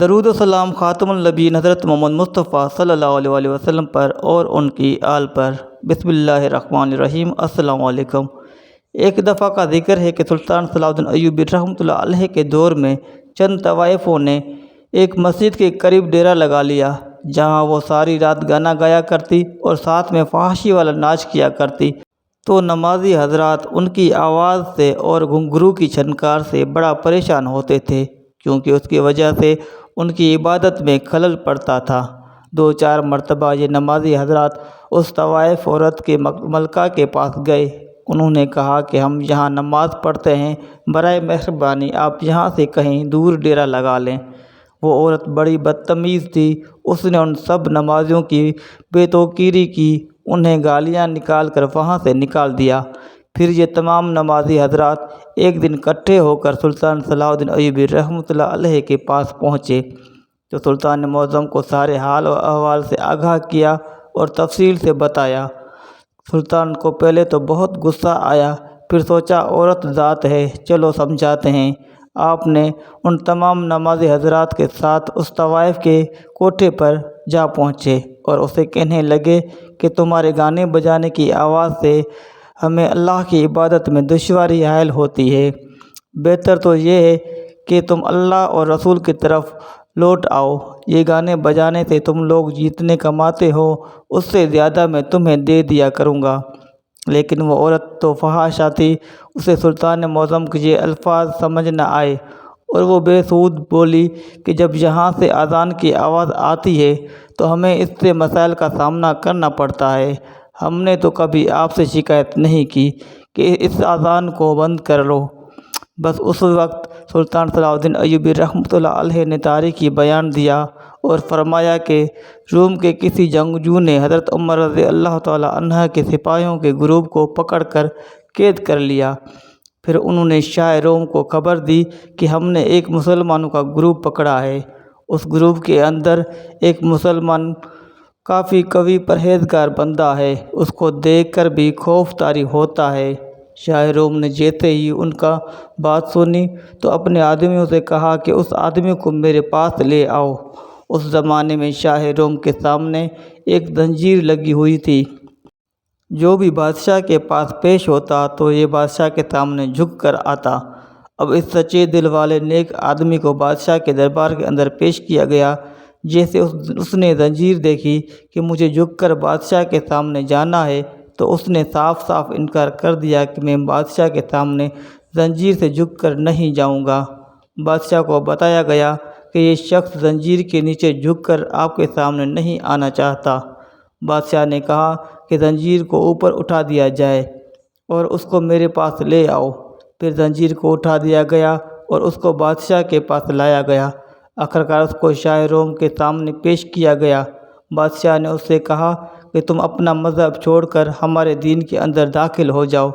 درود و سلام خاتم النبیین حضرت محمد مصطفیٰ صلی اللہ علیہ وسلم پر اور ان کی آل پر۔ بسم اللہ الرحمن الرحیم۔ السلام علیکم۔ ایک دفعہ کا ذکر ہے کہ سلطان صلاح الدین ایوبی رحمۃ اللہ علیہ کے دور میں چند طوائفوں نے ایک مسجد کے قریب ڈیرا لگا لیا، جہاں وہ ساری رات گانا گایا کرتی اور ساتھ میں فحاشی والا ناچ کیا کرتی، تو نمازی حضرات ان کی آواز سے اور گھنگرو کی چھنکار سے بڑا پریشان ہوتے تھے، کیونکہ اس کی وجہ سے ان کی عبادت میں خلل پڑتا تھا۔ 2-4 مرتبہ یہ نمازی حضرات اس طوائف عورت کے ملکہ کے پاس گئے۔ انہوں نے کہا کہ ہم یہاں نماز پڑھتے ہیں، برائے مہربانی آپ یہاں سے کہیں دور ڈیرا لگا لیں۔ وہ عورت بڑی بدتمیز تھی، اس نے ان سب نمازیوں کی بے توقیری کی، انہیں گالیاں نکال کر وہاں سے نکال دیا۔ پھر یہ تمام نمازی حضرات ایک دن اکٹھے ہو کر سلطان صلاح الدین ایوبی رحمۃ اللہ علیہ کے پاس پہنچے، تو سلطان معظم کو سارے حال و احوال سے آگاہ کیا اور تفصیل سے بتایا۔ سلطان کو پہلے تو بہت غصہ آیا، پھر سوچا عورت ذات ہے، چلو سمجھاتے ہیں۔ آپ نے ان تمام نمازی حضرات کے ساتھ اس طوائف کے کوٹھے پر جا پہنچے اور اسے کہنے لگے کہ تمہارے گانے بجانے کی آواز سے ہمیں اللہ کی عبادت میں دشواری حائل ہوتی ہے، بہتر تو یہ ہے کہ تم اللہ اور رسول کی طرف لوٹ آؤ۔ یہ گانے بجانے سے تم لوگ جتنے کماتے ہو اس سے زیادہ میں تمہیں دے دیا کروں گا۔ لیکن وہ عورت تو فحاشہ تھی، اسے سلطان معظم کے یہ الفاظ سمجھ نہ آئے اور وہ بے سود بولی کہ جب یہاں سے اذان کی آواز آتی ہے تو ہمیں اس سے مسائل کا سامنا کرنا پڑتا ہے، ہم نے تو کبھی آپ سے شکایت نہیں کی کہ اس اذان کو بند کر لو۔ بس اس وقت سلطان صلاح الدین ایوبی رحمۃ اللہ علیہ نے تاریخی بیان دیا اور فرمایا کہ روم کے کسی جنگجو نے حضرت عمر رضی اللہ تعالیٰ عنہ کے سپاہیوں کے گروپ کو پکڑ کر قید کر لیا۔ پھر انہوں نے شاہ روم کو خبر دی کہ ہم نے ایک مسلمانوں کا گروپ پکڑا ہے۔ اس گروپ کے اندر ایک مسلمان کافی قوی پرہیزگار بندہ ہے، اس کو دیکھ کر بھی خوف طاری ہوتا ہے۔ شاہ روم نے جیسے ہی ان کا بات سنی تو اپنے آدمیوں سے کہا کہ اس آدمی کو میرے پاس لے آؤ۔ اس زمانے میں شاہ روم کے سامنے ایک زنجیر لگی ہوئی تھی۔ جو بھی بادشاہ کے پاس پیش ہوتا تو یہ بادشاہ کے سامنے جھک کر آتا۔ اب اس سچے دل والے نیک آدمی کو بادشاہ کے دربار کے اندر پیش کیا گیا۔ جیسے اس نے زنجیر دیکھی کہ مجھے جھک کر بادشاہ کے سامنے جانا ہے، تو اس نے صاف صاف انکار کر دیا کہ میں بادشاہ کے سامنے زنجیر سے جھک کر نہیں جاؤں گا۔ بادشاہ کو بتایا گیا کہ یہ شخص زنجیر کے نیچے جھک کر آپ کے سامنے نہیں آنا چاہتا۔ بادشاہ نے کہا کہ زنجیر کو اوپر اٹھا دیا جائے اور اس کو میرے پاس لے آؤ۔ پھر زنجیر کو اٹھا دیا گیا اور اس کو بادشاہ کے پاس لایا گیا۔ آخرکار اس کو شاہ روم کے سامنے پیش کیا گیا۔ بادشاہ نے اس سے کہا کہ تم اپنا مذہب چھوڑ کر ہمارے دین کے اندر داخل ہو جاؤ،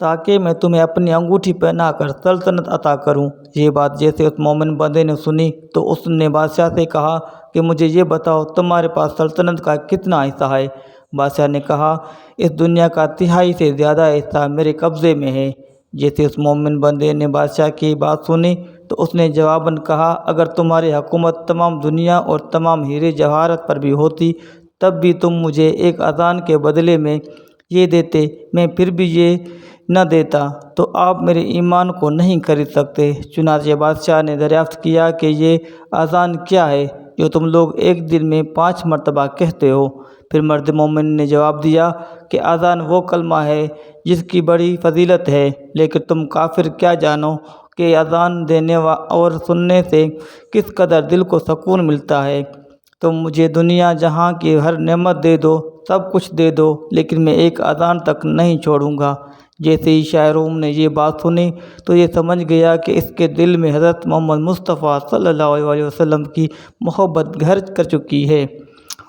تاکہ میں تمہیں اپنی انگوٹھی پہنا کر سلطنت عطا کروں۔ یہ بات جیسے اس مومن بندے نے سنی تو اس نے بادشاہ سے کہا کہ مجھے یہ بتاؤ تمہارے پاس سلطنت کا کتنا حصہ ہے؟ بادشاہ نے کہا اس دنیا کا 1/3 سے زیادہ حصہ میرے قبضے میں ہے۔ جیسے اس مومن بندے نے بادشاہ کی بات سنی تو اس نے جواباً کہا اگر تمہاری حکومت تمام دنیا اور تمام ہیرے جواہرات پر بھی ہوتی تب بھی تم مجھے ایک اذان کے بدلے میں یہ دیتے، میں پھر بھی یہ نہ دیتا، تو آپ میرے ایمان کو نہیں خرید سکتے۔ چنانچہ بادشاہ نے دریافت کیا کہ یہ اذان کیا ہے جو تم لوگ ایک دن میں 5 مرتبہ کہتے ہو؟ پھر مرد مومن نے جواب دیا کہ اذان وہ کلمہ ہے جس کی بڑی فضیلت ہے، لیکن تم کافر کیا جانو کہ اذان دینے اور سننے سے کس قدر دل کو سکون ملتا ہے۔ تم مجھے دنیا جہاں کی ہر نعمت دے دو، سب کچھ دے دو، لیکن میں ایک اذان تک نہیں چھوڑوں گا۔ جیسے ہی شاہ روم نے یہ بات سنی تو یہ سمجھ گیا کہ اس کے دل میں حضرت محمد مصطفیٰ صلی اللہ علیہ وسلم کی محبت گھر کر چکی ہے،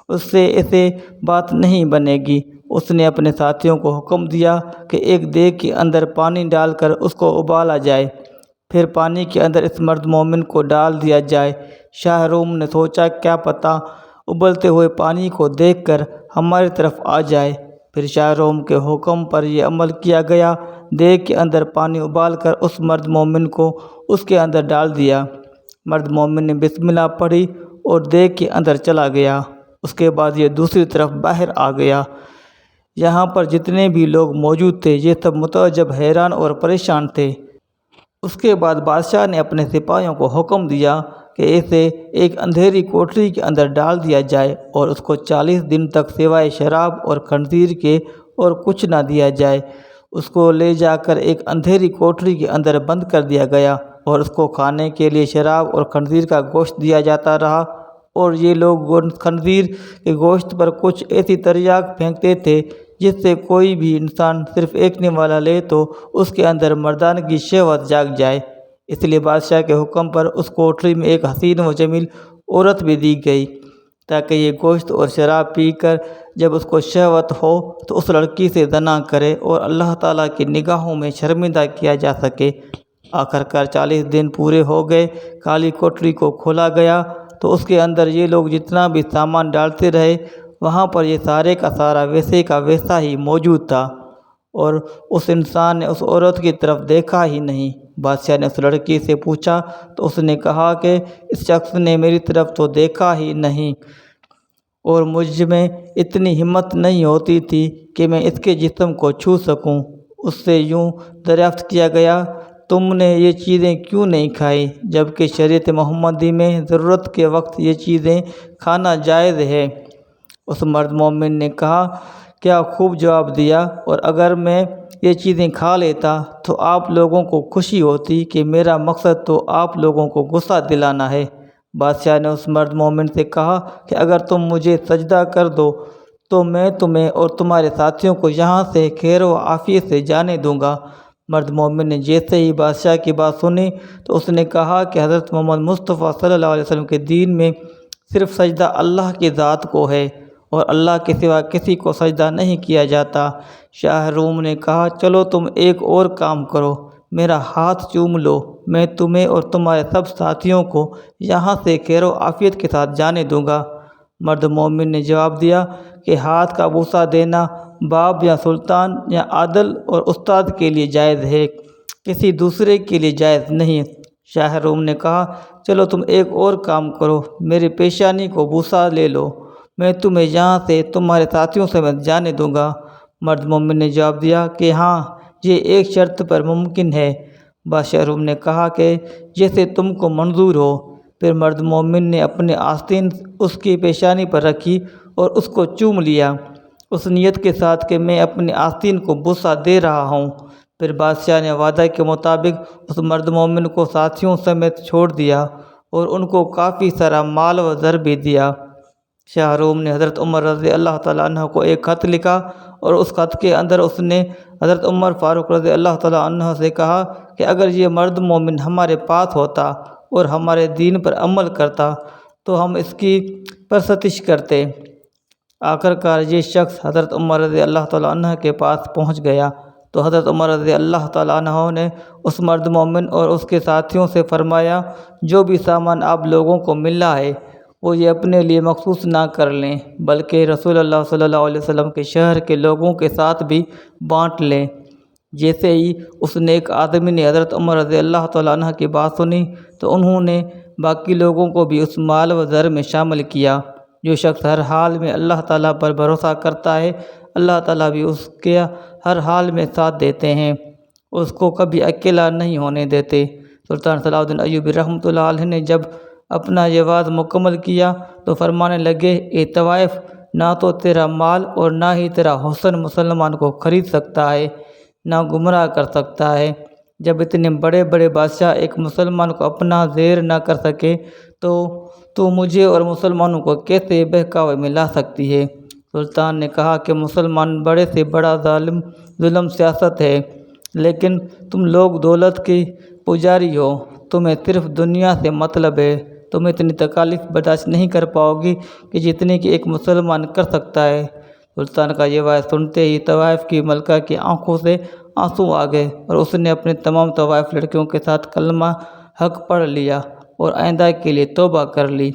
اس سے ایسے بات نہیں بنے گی۔ اس نے اپنے ساتھیوں کو حکم دیا کہ ایک دیگ کے اندر پانی ڈال کر اس کو ابالا جائے، پھر پانی کے اندر اس مرد مومن کو ڈال دیا جائے۔ شاہ روم نے سوچا کیا پتہ ابلتے ہوئے پانی کو دیکھ کر ہماری طرف آ جائے۔ پھر شاہ روم کے حکم پر یہ عمل کیا گیا۔ دیگ کے اندر پانی ابال کر اس مرد مومن کو اس کے اندر ڈال دیا۔ مرد مومن نے بسم اللہ پڑھی اور دیکھ کے اندر چلا گیا۔ اس کے بعد یہ دوسری طرف باہر آ گیا۔ یہاں پر جتنے بھی لوگ موجود تھے یہ سب متعجب، حیران اور پریشان تھے۔ اس کے بعد بادشاہ نے اپنے سپاہیوں کو حکم دیا کہ اسے ایک اندھیری کوٹری کے اندر ڈال دیا جائے اور اس کو 40 دن تک سوائے شراب اور خنزیر کے اور کچھ نہ دیا جائے۔ اس کو لے جا کر ایک اندھیری کوٹری کے اندر بند کر دیا گیا اور اس کو کھانے کے لیے شراب اور خنزیر کا گوشت دیا جاتا رہا، اور یہ لوگ خنزیر کے گوشت پر کچھ ایسی تریاک پھینکتے تھے جس سے کوئی بھی انسان صرف ایک نوالا لے تو اس کے اندر مردانہ کی شہوت جاگ جائے۔ اس لیے بادشاہ کے حکم پر اس کوٹری میں ایک حسین و جمیل عورت بھی دی گئی تاکہ یہ گوشت اور شراب پی کر جب اس کو شہوت ہو تو اس لڑکی سے زنا کرے اور اللہ تعالیٰ کی نگاہوں میں شرمندہ کیا جا سکے۔ آخر کار 40 دن پورے ہو گئے، کالی کوٹری کو کھولا گیا تو اس کے اندر یہ لوگ جتنا بھی سامان ڈالتے رہے وہاں پر یہ سارے کا سارا ویسے کا ویسا ہی موجود تھا، اور اس انسان نے اس عورت کی طرف دیکھا ہی نہیں۔ بادشاہ نے اس لڑکی سے پوچھا تو اس نے کہا کہ اس شخص نے میری طرف تو دیکھا ہی نہیں، اور مجھ میں اتنی ہمت نہیں ہوتی تھی کہ میں اس کے جسم کو چھو سکوں۔ اس سے یوں دریافت کیا گیا، تم نے یہ چیزیں کیوں نہیں کھائی جبکہ شریعت محمدی میں ضرورت کے وقت یہ چیزیں کھانا جائز ہے؟ اس مرد مومن نے کہا، کیا خوب جواب دیا، اور اگر میں یہ چیزیں کھا لیتا تو آپ لوگوں کو خوشی ہوتی کہ میرا مقصد تو آپ لوگوں کو غصہ دلانا ہے۔ بادشاہ نے اس مرد مومن سے کہا کہ اگر تم مجھے سجدہ کر دو تو میں تمہیں اور تمہارے ساتھیوں کو یہاں سے خیر و عافیت سے جانے دوں گا۔ مرد مومن نے جیسے ہی بادشاہ کی بات سنی تو اس نے کہا کہ حضرت محمد مصطفیٰ صلی اللہ علیہ وسلم کے دین میں صرف سجدہ اللہ کی ذات کو ہے اور اللہ کے سوا کسی کو سجدہ نہیں کیا جاتا۔ شاہ روم نے کہا، چلو تم ایک اور کام کرو، میرا ہاتھ چوم لو، میں تمہیں اور تمہارے سب ساتھیوں کو یہاں سے خیر و عافیت کے ساتھ جانے دوں گا۔ مرد مومن نے جواب دیا کہ ہاتھ کا بوسہ دینا باپ یا سلطان یا عادل اور استاد کے لیے جائز ہے، کسی دوسرے کے لیے جائز نہیں۔ شاہ روم نے کہا، چلو تم ایک اور کام کرو، میری پیشانی کو بوسہ لے لو، میں تمہیں یہاں سے تمہارے ساتھیوں سمیت جانے دوں گا۔ مرد مومن نے جواب دیا کہ ہاں، یہ ایک شرط پر ممکن ہے۔ بادشاہ روم نے کہا کہ جیسے تم کو منظور ہو۔ پھر مرد مومن نے اپنے آستین اس کی پیشانی پر رکھی اور اس کو چوم لیا، اس نیت کے ساتھ کہ میں اپنے آستین کو بوسہ دے رہا ہوں۔ پھر بادشاہ نے وعدہ کے مطابق اس مرد مومن کو ساتھیوں سمیت چھوڑ دیا اور ان کو کافی سارا مال و زر بھی دیا۔ شاہ روم نے حضرت عمر رضی اللہ تعالیٰ عنہ کو ایک خط لکھا اور اس خط کے اندر اس نے حضرت عمر فاروق رضی اللہ تعالیٰ عنہ سے کہا کہ اگر یہ مرد مومن ہمارے پاس ہوتا اور ہمارے دین پر عمل کرتا تو ہم اس کی پرستش کرتے۔ آخر کار یہ شخص حضرت عمر رضی اللہ تعالیٰ عنہ کے پاس پہنچ گیا تو حضرت عمر رضی اللہ تعالیٰ عنہ نے اس مرد مومن اور اس کے ساتھیوں سے فرمایا، جو بھی سامان آپ لوگوں کو ملا ہے وہ یہ اپنے لیے مخصوص نہ کر لیں بلکہ رسول اللہ صلی اللہ علیہ وسلم کے شہر کے لوگوں کے ساتھ بھی بانٹ لیں۔ جیسے ہی اس نیک آدمی نے حضرت عمر رضی اللہ تعالیٰ عنہ کی بات سنی تو انہوں نے باقی لوگوں کو بھی اس مال و زر میں شامل کیا۔ جو شخص ہر حال میں اللہ تعالیٰ پر بھروسہ کرتا ہے، اللہ تعالیٰ بھی اس کے ہر حال میں ساتھ دیتے ہیں، اس کو کبھی اکیلا نہیں ہونے دیتے۔ سلطان صلاح الدین ایوبی رحمۃ اللہ علیہ نے جب اپنا یہ وعظ مکمل کیا تو فرمانے لگے، اے طوائف، نہ تو تیرا مال اور نہ ہی تیرا حسن مسلمان کو خرید سکتا ہے، نہ گمراہ کر سکتا ہے۔ جب اتنے بڑے بڑے بادشاہ ایک مسلمان کو اپنا زیر نہ کر سکے تو مجھے اور مسلمانوں کو کیسے بہکاوے میں لا سکتی ہے؟ سلطان نے کہا کہ مسلمان بڑے سے بڑا ظلم سیاست ہے، لیکن تم لوگ دولت کی پجاری ہو، تمہیں صرف دنیا سے مطلب ہے، تم اتنی تکالیف برداشت نہیں کر پاؤ گی کہ جتنے کہ ایک مسلمان کر سکتا ہے۔ سلطان کا یہ وعظ سنتے ہی طوائف کی ملکہ کی آنکھوں سے آنسو آ گئے اور اس نے اپنے تمام طوائف لڑکیوں کے ساتھ کلمہ حق پڑھ لیا اور آئندہ کے لیے توبہ کر لی۔